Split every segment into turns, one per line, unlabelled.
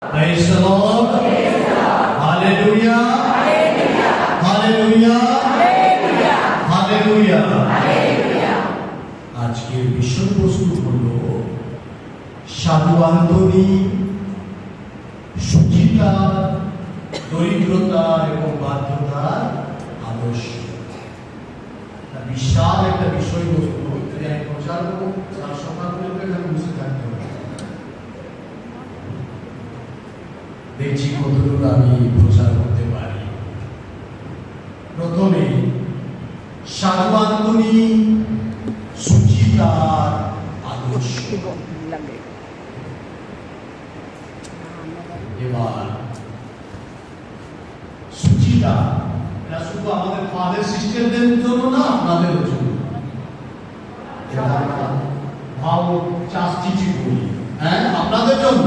Praise the Lord. Hallelujah. Hallelujah. Hallelujah. আজকের বিষয়বস্তু হলো সাধু আন্তনি সুচিতা দরিদ্রতা এবং বাধ্যতার আদর্শ। বিশাল একটা বিষয়বস্তু আমি প্রচার করবো, তার সকাল করে বুঝতে থাকতে হবে। দেখছি কতটুকু আমি প্রচার করতে পারি। প্রথমে সাধু আন্তনি সুচিতার আদর্শ। এবার সুচিতা এটা শুধু আমাদের ফাদার সিস্টারদের জন্য না, আপনাদের জন্য। ভাব চাষটিচি করি, হ্যাঁ, আপনাদের জন্য,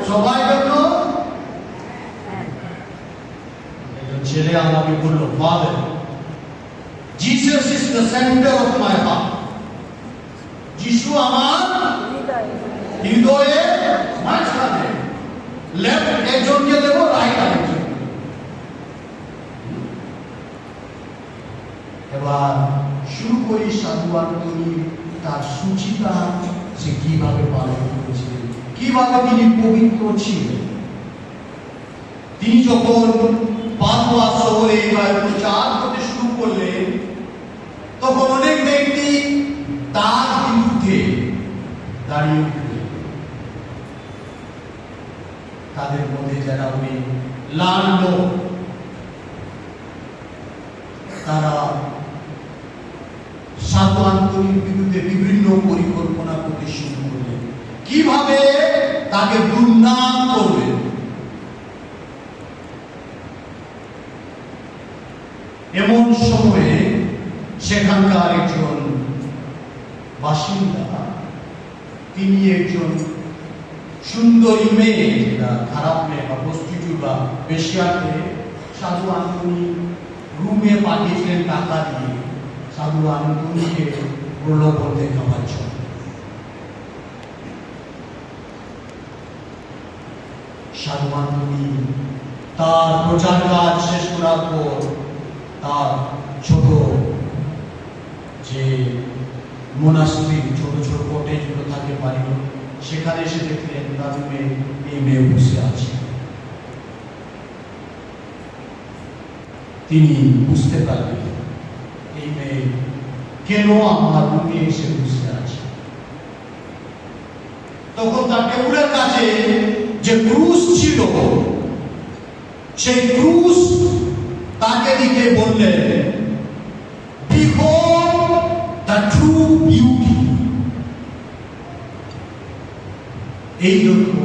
সবাই জন্য। একজন ছেলে আমাকে বললো, father, Jesus is the centre of my heart. যিশু আমার হৃদয়ে মাঝখানে। লেফট একজনকে দেবো, রাইট আরেকজন। এবার শুরু করি সাধু আন্তনি তার সুচিতা সে কিভাবে পালন করেছিলেন, কিভাবে তিনি পবিত্র ছিলেন। তিনি যখন পাদুয়া শহরে প্রচার করতে শুরু করলেন, তখন অনেক ব্যক্তি তার বিরুদ্ধে দাঁড়িয়ে উঠলেন। তাদের মধ্যে যারা উনি লাল লোক, তারা সাধু আন্তনির বিরুদ্ধে বিভিন্ন পরিকল্পনা করতে শুরু করলেন, কিভাবে তাকে দুর্নাম করবে। এমন সময়ে সেখানকার একজন বাসিন্দা, তিনি একজন সুন্দরী মেয়ে, যেটা খারাপ মেয়ে বা প্রস্টিটিউট বা বেশ্যাকে সাধু আন্তনি রুমে পাঠিয়েছিলেন টাকা দিয়ে, সাধু আন্তনিকে প্রলোভন দেখাবার জন্য। সাধু আন্তনি তার প্রচার কাজ শেষ করার পর তার ছোট যে মোনাস্ট্রি, ছোট ছোট কটেজগুলো থাকে বাড়িগুলো, সেখানে এসে দেখলেন তার রুমে এই মেয়ে বসে আছে। তিনি বুঝতে পারলেন এই মেয়ে কেন আমার রুমে এসে বসে আছে। তখন তার টেবিলের কাছে যে ক্রুশ ছিল, সেই ক্রুশ তাকে দিতে বললেন, behold the true beauty। এই দেখো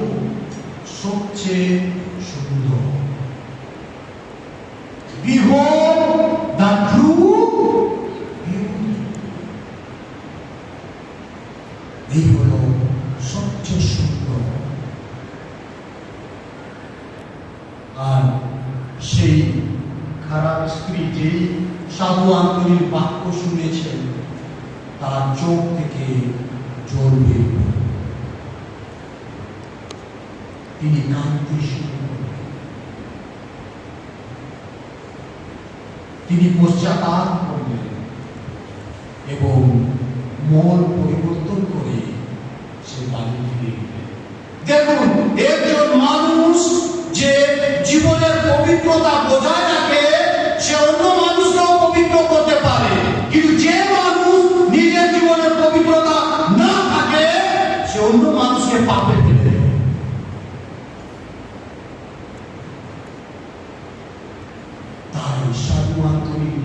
সবচেয়ে সুন্দর। behold the true beauty। এই হলো সবচেয়ে সুন্দর। আর সেই খারাপ স্ত্রী যেই সাধু আন্তনির বাক্য শুনেছেন, তার চোখ থেকে জল বের হল। তিনি কাঁদতে শুরু করলেন। তিনি পশ্চাৎতাপ করলেন এবং মন পরিবর্তন করে সে বাড়ি ফিরে গেলেন। দেখুন, একজন মানুষ যে জীবনের পবিত্রতা বজায় রাখে, সে অন্য মানুষকেও পবিত্র করতে পারে। কিন্তু যে মানুষ নিজের জীবনের পবিত্রতা না থাকে, সে অন্য মানুষকে পাপে ফেলে দেয়। তাই সাধু আন্তনির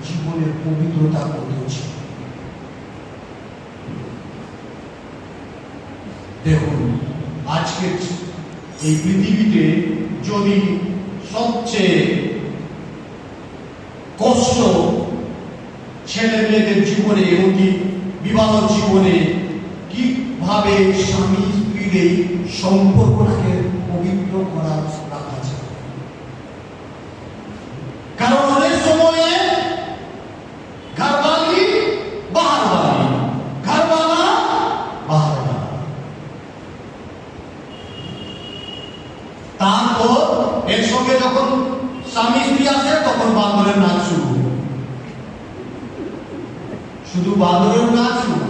জীবনের পবিত্রতা কত ছিল। দেখুন, আজকে এই পৃথিবীতে যদি সবচেয়ে কষ্ট ছেলে মেয়েদের জীবনে, এমনকি বিবাহ জীবনে, কিভাবে স্বামী স্ত্রীর এই সম্পর্কটাকে পবিত্র করা রাখা যায়। কারণ অনেক সময়ে ঘরবালি বাহারবালি, ঘরবালা বাহারবালা। এর সঙ্গে যখন স্বামী স্ত্রী আসে তখন বাঁদরের নাচ শুরু, শুধু বাঁদরের নাচ শুরু,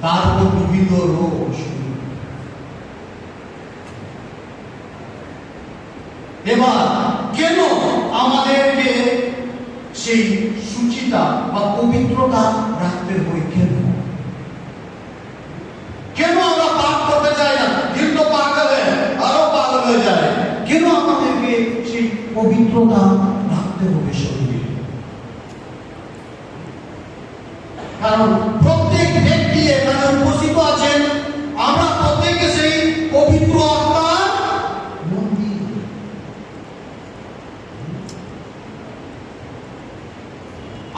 তারপর বিভিন্ন রোগ শুরু। এবার কেন আমাদেরকে সেই সুচিতা বা পবিত্রতা রাখতে হবে? কেন আমরা পাপ করতে চাই না? দিল তো পাগল হয়ে আরো পাগল হয়ে যায়। কেন আমাদেরকে সেই পবিত্রতা রাখতে হবে শরীরে? কারণ প্রত্যেক ব্যক্তি এখানে উপস্থিত আছেন, আমরা প্রত্যেকে সেই পবিত্র আত্মার মন্দির।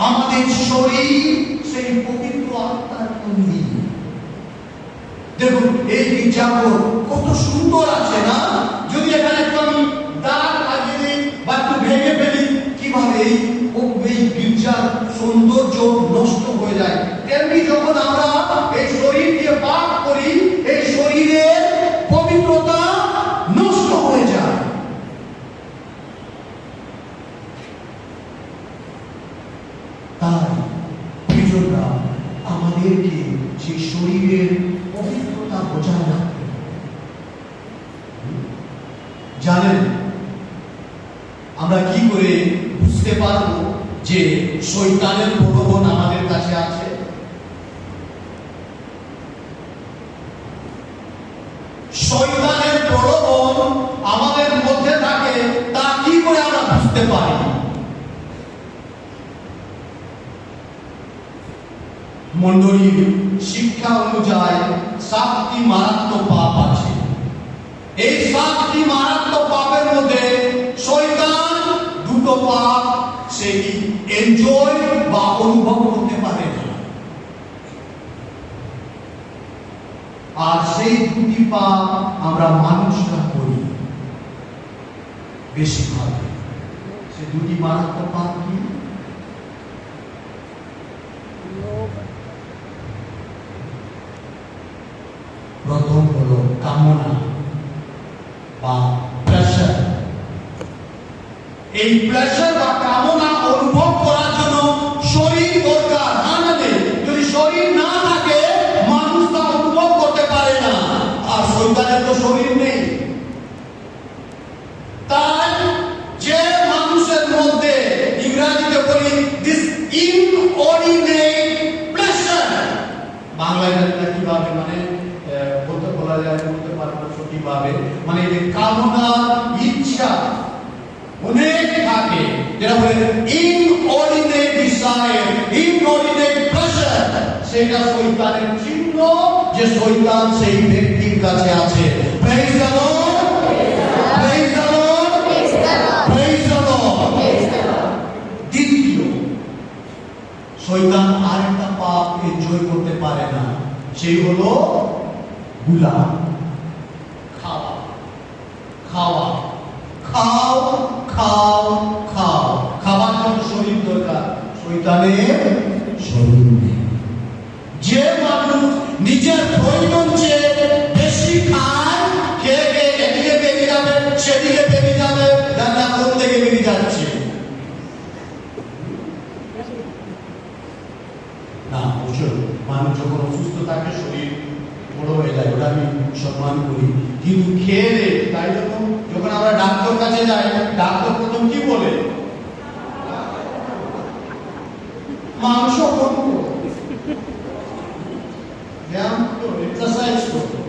আমাদের শরীর সেই পবিত্র আত্মার মন্দির। দেখুন এই গির্জাঘর কত সুন্দর আছে না? যদি এখানে একটু আমি দাগ লাগিয়ে দিই বা একটু ভেঙে ফেলি, কিভাবে এই গির্জার সৌন্দর্য নষ্ট হয়ে যায়। তেমনি যখন আমরা এই শরীর দিয়ে পাপ করি, এই শরীরের পবিত্রতা নষ্ট হয়ে যায়। তাই প্রিয়জনরা, আমাদেরকে সেই শরীরের পবিত্রতা বজায় রাখতে হবে। জানেন আমরা কি করে বুঝতে পারবো যে শয়তানের প্রলোভন আমাদের কাছে আছে? শয়তানের প্রলোভন আমাদের মধ্যে থাকে, তা কি করে আমরা বুঝতে পারি? মণ্ডলীর শিক্ষা অনুযায়ী 7টি মারাত্মক পাপ আছে। এই 7টি মারাত্মক পাপের মধ্যে শয়তান দুটো পাপ সেই এনজয় বা অনুভব করতে পারে না, আর সেই দুটি পাপ আমরা মানুষরা করি বেশিরভাগ। সে দুটি মারাত্মক পাপ কি? প্রথম হলো কামনা বা প্রেশার। এই প্রেশার বা কামনা অনুভব করার জন্য শরীর দরকার। যদি শরীর না থাকে মানুষ তা অনুভব করতে পারে না, আর শয়তানের তো শরীর নেই। তাই যে মানুষের মধ্যে, ইংরেজিতে বলি দিস ইনঅর্ডিনেট প্রেশার, বাংলায় কিভাবে মানে বলা যায় বলতে পারবো সঠিকভাবে, মানে যে কামনা ইচ্ছা অনেক থাকে, যেটা বলে ইনঅর্ডিনেট ডিজায়ার, ইনঅর্ডিনেট প্রেশার, সেটা শয়তানের চিহ্ন যে শয়তান সেই ব্যক্তির কাছে আছে। Praise the Lord, praise the Lord, praise the Lord. দ্বিতীয়, শয়তান আরেকটা পাপ এনজয় করতে পারে না, সেই হলো গুলা, খাওয়া। খাওয়া, খাও খাও খাও, খাবার জন্য শরীর দরকার, শয়তানের শরীর নেই। যে মানুষ নিজের প্রয়োজন চেয়ে বেশি খায়, খেয়ে খেয়ে এদিকে বেরিয়ে যাবে সেদিকে বেরিয়ে যাবে, রান্না কোন থেকে বেরিয়ে যাচ্ছে না। বুঝলো, মানুষ যখন অসুস্থ থাকে শরীর বড় হয়ে যায়, ওটা আমি সম্মান করি, কিন্তু খেয়ে রে। তাই জন্য যখন আমরা ডাক্তার কাছে যাই, ডাক্তার প্রথম কি বলে? মাংস কম করো, ব্যায়াম করো, এক্সারসাইজ করো।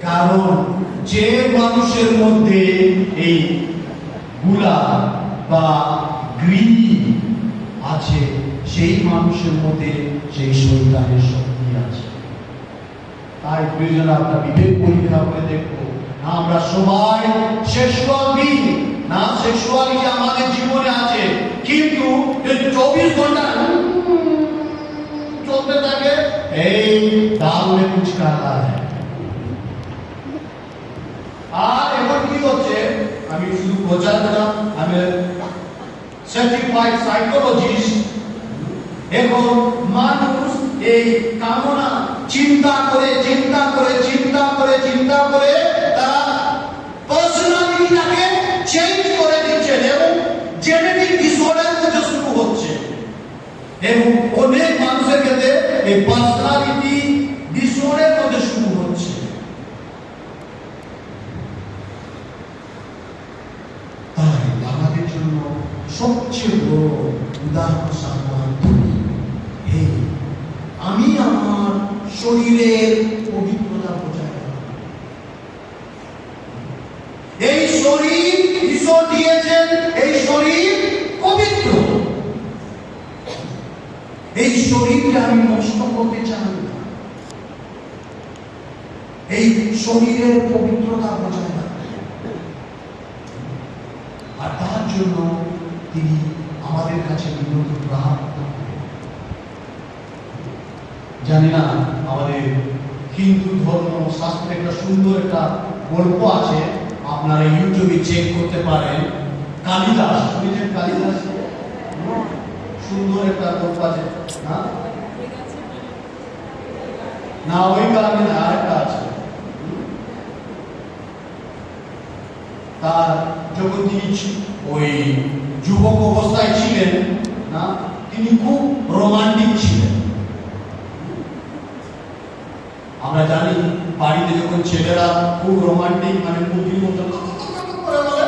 কারণ যে মানুষের মধ্যে এই গুলা বা গ্রিড আছে, সেই মানুষের মধ্যে সেই শয়তানের শক্তি আছে। তাই প্রয়োজন আমরা বিবেক পরীক্ষা করে দেখবো, না আমরা সবাই সেক্সুয়াল বিং, না সেক্সুয়ালিটি আমাদের জীবনে আছে, কিন্তু 24 ঘন্টা চলতে থাকে, এই দাল মে কুছ কালা হ্যায়। আর এখন কি হচ্ছে, আমি শুধু প্রচার করলাম, আমি সার্টিফাইড সাইকোলজিস্ট। এখন মানুষ এই কামনা চিন্তা করে তারা পার্সোনালিটিটাকে চেঞ্জ করে দিচ্ছেন এবং জেনেটিক ডিসঅর্ডার মধ্যে শুরু হচ্ছে এবং অনেক মানুষের ক্ষেত্রে এই পার্সোনালিটি ডিসঅর্ডার মধ্যে শুরু হচ্ছে। তাই আমাদের জন্য সবচেয়ে বড় উদাহরণ সামনে আমি আমার শরীরের পবিত্রতা বজায় রাখব। এই শরীর ঈশ্বর দিয়েছেন, এই শরীর পবিত্র, এই শরীরকে আমি নষ্ট করতে চাই না। এই শরীরের পবিত্রতা বজায় রাখব আর তার জন্য তিনি আমাদের কাছে বিনত প্রার্থনা করেন। জানি না আমাদের হিন্দু ধর্ম শাস্ত্রে একটা সুন্দর একটা গল্প আছে, আপনারা ইউটিউবে চেক করতে পারেন। কালিদাস, শুনেছেন কালিদাস? সুন্দর একটা গল্প আছে না? না ওই কারণে না, আরেকটা আছে। তার যখন তিনি ওই যুবক অবস্থায় ছিলেন না, তিনি খুব রোমান্টিক ছিলেন। আমরা জানি বাড়িতে যখন ছেলেরা খুব রোমান্টিক মানে মুভির মতো করে বলে,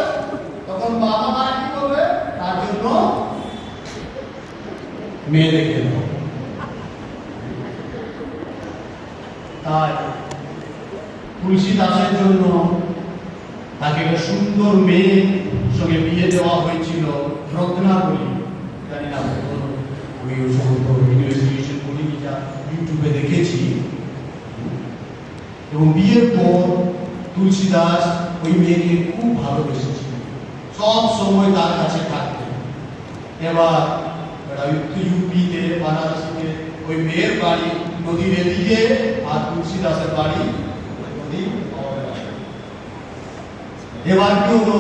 তখন বাবা মা কি করবে? তার জন্য মেয়ে দেখে দেব। তাই তুলসী দাসের জন্য তাকে একটা সুন্দর মেয়ে সঙ্গে বিয়ে দেওয়া হয়েছিল, রত্নাবলী। জানি না ওই সমস্ত ইনভেস্টিগেশন করিনি, যা ইউটিউবে দেখেছি। এবং বিয়ের পর তুলসী দাস ওই মেয়েকে খুব ভালোবেসেছিল, সব সময় তার কাছে থাকতেন। এবার ইউপিতে বারাণসীতে ওই মেয়ের বাড়ি নদীর এদিকে আর তুলসী দাসের বাড়ি নদীর অপরে। এবার কি হলো,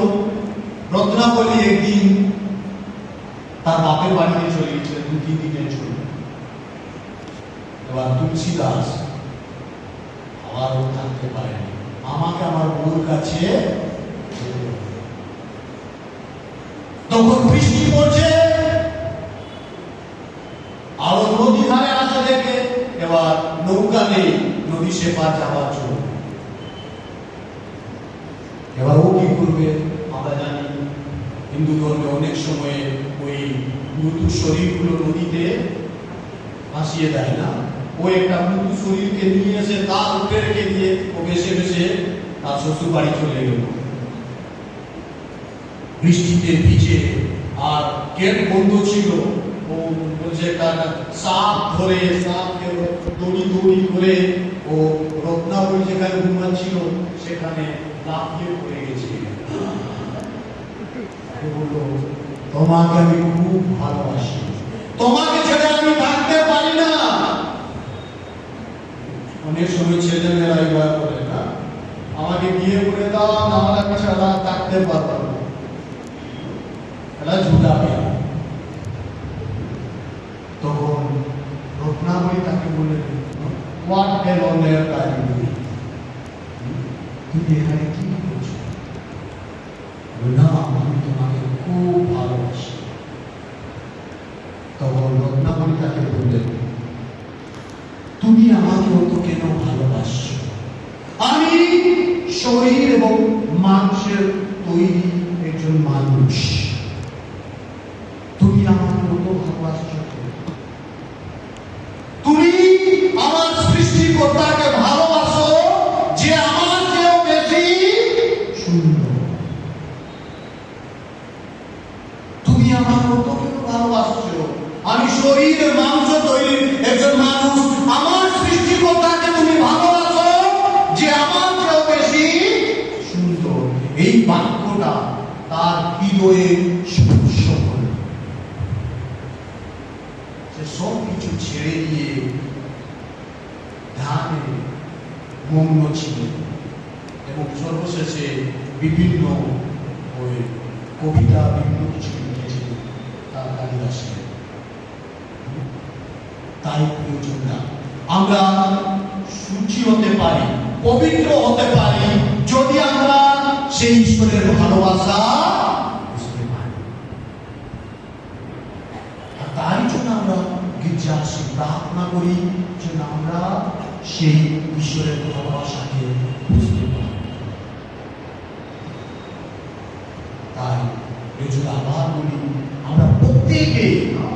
রত্নাবলী একদিন তার বাপের বাড়িতে চলে গেছে 2-3 দিনের জন্য। এবার তুলসী দাস আবারও থাকতে পারেনি, আমাকে আমার বউর কাছে। তখন বৃষ্টি পড়ছে, আরো নদী ধারে আসে দেখে এবার নৌকা নেই নদী সেপার যাওয়ার জন্য। এবার ও কি করবে? আমরা জানি হিন্দু ধর্মে অনেক সময় ওই মৃত্যু শরীরগুলো নদীতে ভাসিয়ে দেয় না, ও একটা মৃত্যু শরীরকে নিয়ে এসে তার উপরে রেখে দিয়ে ও বেশে তার শ্বশুর বাড়ি চলে গেল। বৃষ্টিতে ভিজে আর গেট বন্ধ ছিল, ও বলছে সাপ ধরে সাপকে দড়ি করে ও রত্নাবলী যেখানে ঘুমাচ্ছিল সেখানে লাফিয়ে পড়ে গেছে। বলল, তোমাকে আমি খুব ভালোবাসি, তোমাকে ছেড়ে আমি থাকতে পারি না। অনেক সময় ছেলেমেয়েরা এইভাবে বলে না, আমাকে বিয়ে করে দাও, আমার কাছে থাকতে পারবো না। এটা ঝুটা পেয়া। তখন রত্নাবলী তাকে বলে, হোয়াট এ লন্ডের কাজ তুমি এখানে কি করছো? না, আমি তোমাকে খুব ভালোবাসি। তখন রত্নাবলী তাকে বললেন, তুমি আমাকে অত কেন ভালোবাসছো? আমি শরীর এবং মাংসের তৈরি একজন মানুষ, তুমি আমাকে অত ভালোবাসছো? তুমি আমার সৃষ্টিকর্তাকে ভালোবাসো যে আমার চেয়েও বেশি সুন্দর। তুমি আমাকে অত কেন ভালোবাসছো? আমি শরীর মাংস তৈরি একজন মানুষ, আমার সৃষ্টিকর্তাকে তুমি ভালোবাসো যে আমার চেয়েও বেশি সুন্দর। এই বাক্যটা তার হৃদয়ে স্পর্শ করে। সে সব কিছু ছেড়ে দিয়ে ধ্যানে মগ্ন ছিল এবং সর্বশেষে বিভিন্ন ওই কবিতা বিভিন্ন কিছু লিখেছিল তার কালিদাসে। তাই প্রয়োজন না। আমরা সূচি হতে পারি, পবিত্র হতে পারি, যদি আমরা সেই ঈশ্বরের ভালোবাসা বুঝতে পারি। আর তারই জন্য আমরা গির্জা আসি, প্রার্থনা করি যেন আমরা সেই ঈশ্বরের ভালোবাসাকে বুঝতে পারি। তাই যদি আবার বলি, আমরা প্রত্যেকে,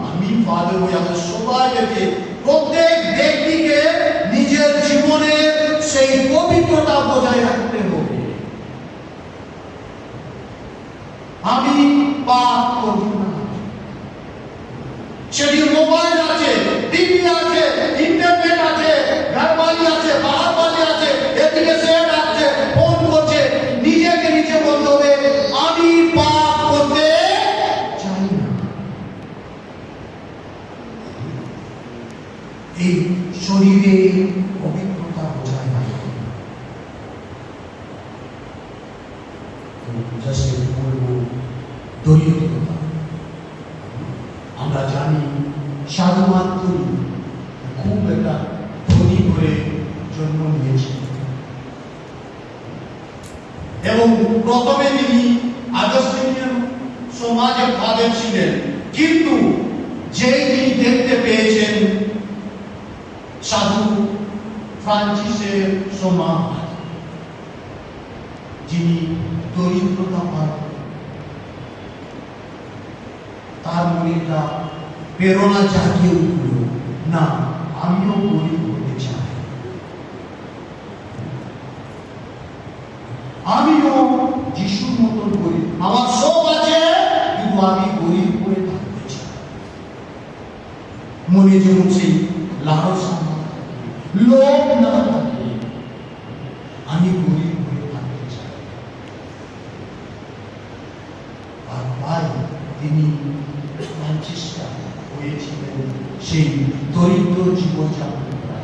আমি ফাদার হয়ে আমাদের সবাইকে, প্রত্যেক ব্যক্তিকে নিজের জীবনে সেই পবিত্রতা বজায় রাখতে হবে। আমি পাপ করব না। সেটি মোবাইল আছে, টিভি আছে, ইন্টারনেট আছে, ঘরবাড়ি আছে, বাহার বাড়ি আছে, এদিকে সেট আছে, ফোন করছে, নিজেকে নিজে বলতে হবে আমি পাপ করতে চাই না। এই শরীরে পবিত্রতা বোঝায় না। দরিদ্রতা, আমরা জানি সাধু মাত্রই খুব একটা ধনী করে জন্ম নিয়েছে এবং প্রথমে তিনি আগস্টিনিয়ান সমাজে ফাদার ছিলেন, কিন্তু যেই তিনি দেখতে পেয়েছেন সাধু ফ্রান্সিসের সমাজ, যিনি দরিদ্রতা পান, তার মনে একটা প্রেরণা জাগিয়ে উঠল, না আমিও গরিব হতে চাই, আমিও যিশুর মতন গরিব, আমার সব আছে কিন্তু আমি গরিব করে থাকতে চাই। মনে যেন সেই লালসা না থাকে, লোভ না থাকে, আমি গরিব হয়ে থাকতে চাই। আর তাই তিনি ফ্রান্সিসকা হয়েছিলেন সেই দরিদ্র জীবনযাপন করা।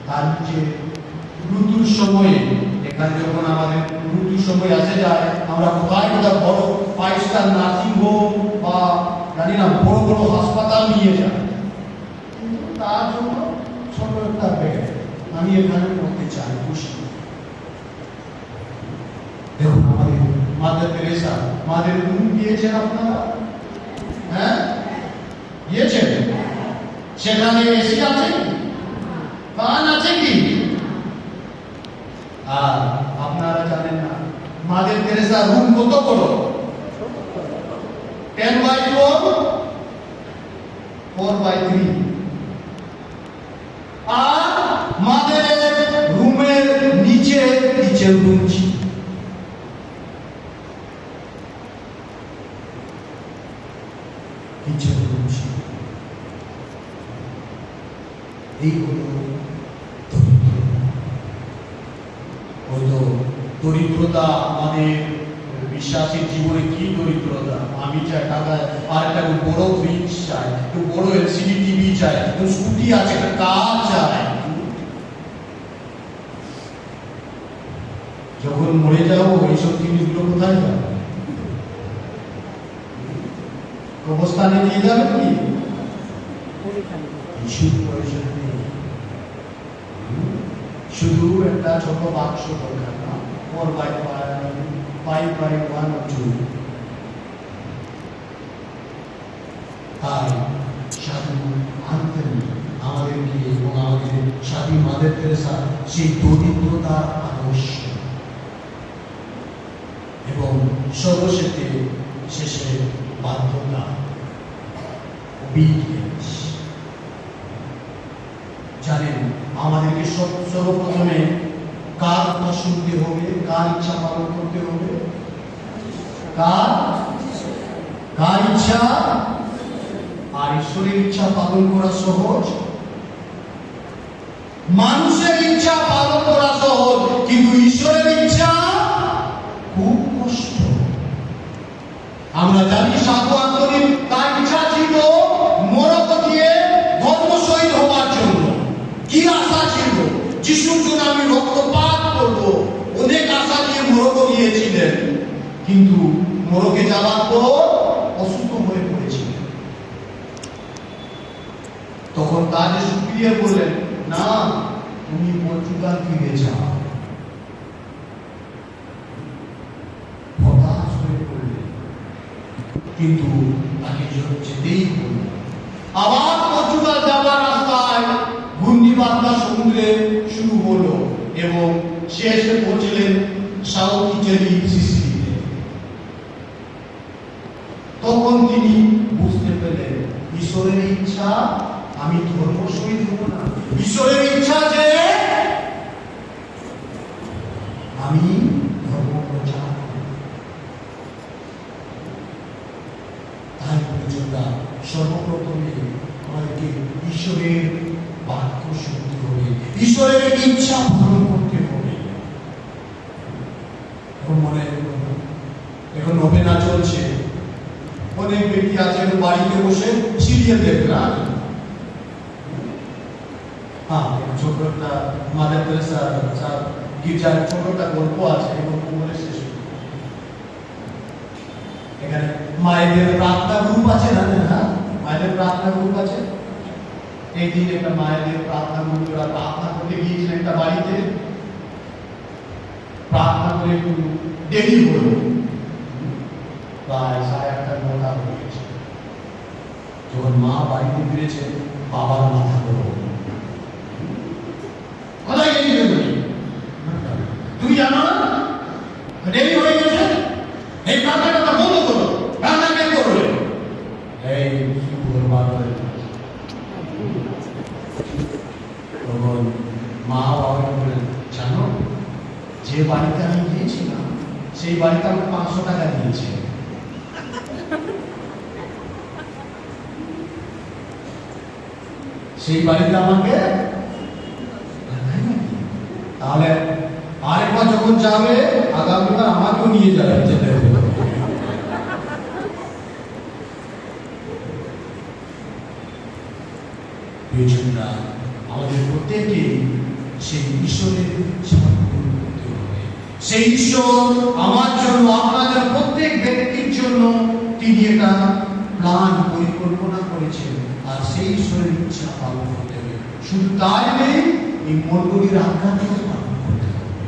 তার যে ঋতুর সময়ে, এখানে যখন আমাদের ঋতুর সময় আসে যায়, আমরা কোথায় কোথায় বড় 5 স্টার নার্সিং হোম বা জানি না বড় বড় হাসপাতাল নিয়ে যায়, কিন্তু তার জন্য ছোট একটা বেড আমি এখানে করতে চাই, খুশি। দেখুন আমাদের মাদার তেরেসা, মাদের রুম দিয়েছেন আপনারা, হ্যাঁ দিয়েছেন, সেখানে এসি আছে, ফ্যান আছে কি? আর আপনারা জানেন না মাদের তেরেসা রুম কত বড়? 10x4, 4x3। আর মাদের রুমের নিচে কিচেন রুম ছিল। এই হলো দরিদ্রতা। আমাদের বিশ্বাসের জীবনে কি দরিদ্রতা? আমি চাই টাকা, আর একটা বড় ফ্রিজ চাই, একটু বড় এলসিডি টিভি চাই, একটু স্কুটি আছে, একটা কার চাই। যখন মরে যাবো এইসব জিনিসগুলো কোথায় যাবে? কবরস্থানে নিয়ে যাবে কি? কিছুর প্রয়োজন নেই, শুধু একটা ছোট বাক্স দরকার, না 4x5, 5x1 or 2। তাই সাধু আনতেন আমাদেরকে এবং আমাদের সাধু মাদার তেরেসা সেই দরিদ্রতার আদর্শ এবং সর্বশেষে শেষে বাধ্যতা, obedience। জানেন আমাদেরকে সর্বপ্রথমে কার কথা শুনতে হবে, কার ইচ্ছা পালন করতে হবে? কার ইচ্ছা? আর ঈশ্বরের ইচ্ছা পালন করা সহজ, মানুষের ইচ্ছা পালন করা সহজ, কিন্তু ঈশ্বরের ইচ্ছা খুব কষ্ট। আমরা জানি সাধু আন্তরিক তার ইচ্ছা ছিল মরক দিয়ে ধর্ম শহীদ হওয়ার জন্য। কি আশা ছিল? যিশুর জন্য আমি রক্তপাত করব, অনেক আশা দিয়ে মরক গিয়েছিলেন, কিন্তু মরকে যাওয়ার পর অসুস্থ হয়ে পড়েছিলেন। তখন তাদের সুপিরিয়র বললেন, না, তুমি পর্তুগাল ফিরে যাও। হতাশ হয়ে পড়লেন, কিন্তু তাকে যেতেই হল। আবার পর্তুগাল যাবার রাস্তায় ঘূর্ণিবার্তা সমুদ্রে শুরু হলো এবং সে এসে পৌঁছলেন সাউথ ইটালি, সিসিলিতে। তখন তিনি বুঝতে পেলেন, ঈশ্বরের ইচ্ছা আমি ধর্ম শহীদ হব না, ঈশ্বরের ইচ্ছা যে আমি ধর্ম প্রচার করব। তাই পরিচর্যা সর্বপ্রথমে আমাদেরকে ঈশ্বরের বাক্য শুনতে হবে, ঈশ্বরের ইচ্ছা পালন করতে হবে। এখন মনে এখন নোভেনা চলছে, অনেক ব্যক্তি আছে বাড়িতে বসে সিরিয়াল দেখবে না। হ্যাঁ, ছোট একটা মাদার তেরেসা গির্জার ছোট একটা গল্প আছে, এবং বলে শেষ। এখানে মায়েদের প্রার্থনা গ্রুপ আছে না? হ্যাঁ, মায়েদের প্রার্থনা গ্রুপ আছে। এই দিন একটা মায়েদের প্রার্থনা গ্রুপ ওরা প্রার্থনা করতে গিয়েছিলেন একটা বাড়িতে। প্রার্থনা করে একটু দেরি হলো, প্রায় 8:30-9টা হয়ে গেছে। যখন মা বাড়িতে ফিরেছে, বাবার মাথা গরম। কোথায় গেছিলে তুমি জানো না? দেরি হয়ে গেছে, এই প্রার্থনাটা বন্ধ করো, রান্না কে করবে? এই তখন মা বাবা বললেন, জানো, যে বাড়িতে আমি গিয়েছিলাম সেই বাড়িতে আমাকে 500 টাকা দিয়েছে। সেই বাড়িতে আমাকে, তাহলে আরেকবার যখন যাবে আগামীবার আমাকেও নিয়ে যাবে, যেতে হবে। আমাদের প্রত্যেককে সেই ঈশ্বরের ইচ্ছা পূরণ করতে হবে। সেই ঈশ্বর আমার জন্য, আপনাদের প্রত্যেক ব্যক্তির জন্য তিনি একটা প্ল্যান পরিকল্পনা করেছেন, আর সেই ঈশ্বরের ইচ্ছা পালন করতে হবে। শুধু তাই নেই, এই মণ্ডলীর আজ্ঞাকেও পালন করতে হবে।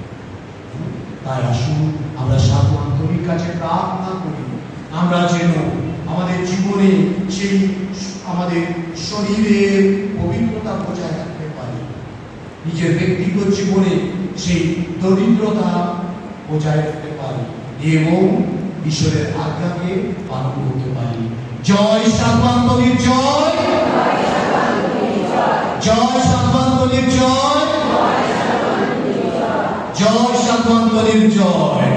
তাই আসুন আমরা সাধু আন্তরিক কাছে প্রার্থনা করি, আমরা যেন আমাদের জীবনে সেই আমাদের শরীরের পবিত্রতা বজায় রাখতে পারি, নিজের ব্যক্তিগত জীবনে সেই দরিদ্রতা বজায় রাখতে পারি, এবং ঈশ্বরের আজ্ঞাকে পালন করতে পারি। জয় সাধু আন্তরিক জয়, জয় সাধু আন্তরিক জয়, জয় সাধু আন্তরিক জয়।